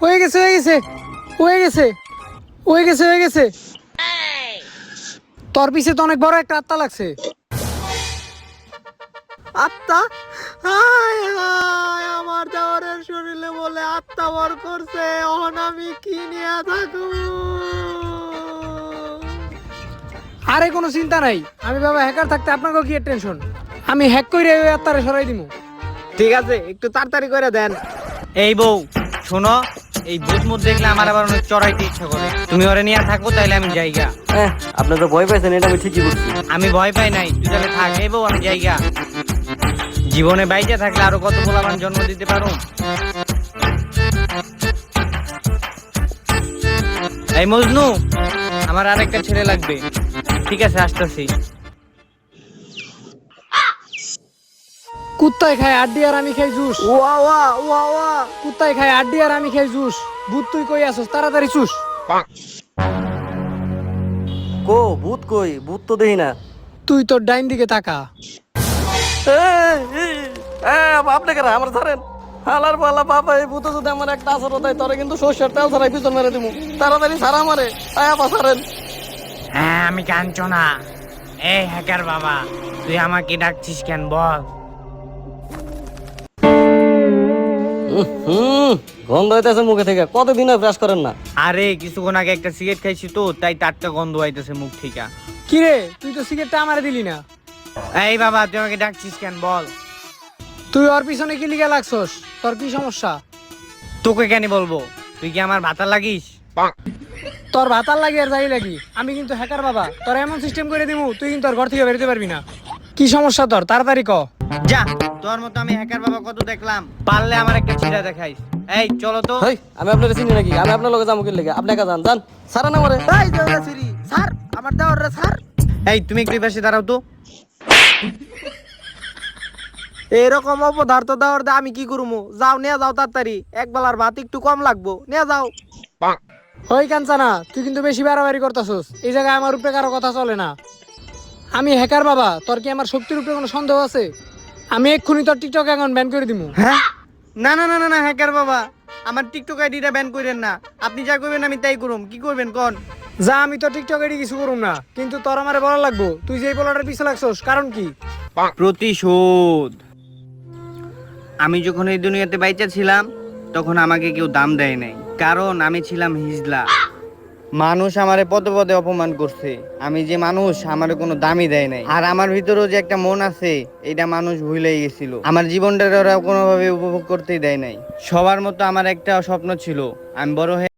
হয়ে গেছে হয়ে গেছে হয়ে গেছে হয়ে গেছে হয়ে গেছে। তোর পিছে তো অনেক বড় একটা আত্মা লাগছে। আত্মা? হায় হায়, আমার দেওরের শরীরে বলে আত্মা ভর করছে। এখন আমি কি নিয়ে থাকবো? আরে কোনো চিন্তা নাই, আমি বাবা হ্যাকার থাকতে আপনাকেও কি টেনশন। আমি হ্যাক করে ওই আত্মারে সরাই দিমু। ঠিক আছে, একটু তাড়াতাড়ি করে দেন। এই বউ শোনো, এই ভূত মুত দেখলে আমার আবার অনেক চড়াইতে ইচ্ছা করে। তুমি ওরে নিয়ে থাকো, তাইলে আমি যাইগা। হ্যাঁ, আপনি তো ভয় পাইছেন, এটা আমি ঠিকই বলছি। আমি ভয় পাই নাই, তুই তাহলে থাক। এই বউ আমি যাইগা। জীবনে বাইচে থাকলে আরো কত পোলাপান জন্ম দিতে পারো। এই মজনু, আমার আরেকটা ছেলে লাগবে। ঠিক আছে, আসতেছি। কুত্তায় খায় আড্ডি আর আমি খাই জুস। ওয়া ওয়া ওয়া ওয়া। কুত্তায় খায় আড্ডি আর আমি খাই জুস। ভূত তুই কই আসস, তাড়াতাড়ি চুস। কো ভূত কই? ভূত তো দেখি না। তুই তোর ডাইন দিকে তাকা। আপনি কেন আমার ধরেন? হালার পালা বাবা, এই ভূত যদি আমার একটা আসর দেয়, তোরে কিন্তু সর্ষের তেল ছাড়াই পিছন মেরে দিব। তাড়াতাড়ি ছাড়া মারে, আয়া পাসারেন। হ্যাঁ, আমি কাঞ্চনা। এই হ্যাকার বাবা, তুই আমাকে ডাকছিস কেন বল? গন্ধ হইতেছে মুখে থেকে, কতদিন ব্রাশ করেন না? আরে কিছুক্ষণ আগে একটা সিগারেট খাইছি তো, তাই টাটকা গন্ধ হইতেছে মুখ থেকে। কিরে, তুই তো সিগারেটটা আমারে দিলি না। এই বাবা, তুই আমাকে ডাকছিস কেন বল? তুই ওর পিছনে কি লিগা লাগছস? তোর কি সমস্যা? তোকে কেন বলবো? তুই কি আমার ভাতা লাগিস? তোর ভাতার লাগি আর যাই লাগি, আমি কিন্তু হ্যাকার বাবা। তোর এমন সিস্টেম করে দিমু, তুই কিন্তু তোর ঘর থেকে বেরোতে পারবি না। কি সমস্যা তোর, তাড়াতাড়ি ক। যা, তোর মতো আমি হ্যাকার বাবা কত দেখলাম। পারলে আমার একটা ছিড়া দেখাইস। এই চলো তো। হেই, আমি আপনার চিনি নাকি? আমি আপনার লগে যাবো কি লেগে? আপনি একা যান, যান। সারা না মরে। এই দেওরা সিরি স্যার, আমার দেওরা স্যার। এই তুমি একটু এই পাশে দাঁড়াও তো। এরকম অপদার্থ দেওয়ার দে আমি কি করবো? যাও নিয়ে যাও তাড়াতাড়ি, এক বেলার ভাত একটু কম লাগবো, নিয়ে যাও। ওই কাঞ্চানা, তুই কিন্তু বেশি বাড়াবাড়ি করতেছস। এই জায়গায় আমার উপরে কারো কথা চলে না। আমি হ্যাকার বাবা, তোর কি আমার শক্তির উপরে কোনো সন্দেহ আছে? আমি এক্ষুনি তোর টিকটক অ্যাকাউন্ট ব্যান করে দিমু। হ্যাঁ? না না না না না, হ্যাকার বাবা, আমার টিকটক আইডিটা ব্যান করেন না। আপনি যা করবেন আমি তাই করুম। কি করবেন কোন? যা, আমি তো টিকটক এডি কিছু করুম না, কিন্তু তোর আমারে বলা লাগবো তুই যে এই পোলাটার পিছে লাগছস, কারণ কি? প্রতিশোধ। আমি যখন এই দুনিয়াতে বাইচা ছিলাম, তখন আমাকে কেউ দাম দেয় নাই, কারণ আমি ছিলাম হিজলা। মানুষ আমারে পদে পদে অপমান করছে। আমি যে মানুষ, আমারে কোনো দামই দেয় নাই। আর আমার ভিতরেও যে একটা মন আছে, এটা মানুষ ভুলেই গেছিল। আমার জীবনটা ওরা কোনোভাবে উপভোগ করতেই দেয় নাই। সবার মতো আমার একটা স্বপ্ন ছিল, আমি বড় হয়ে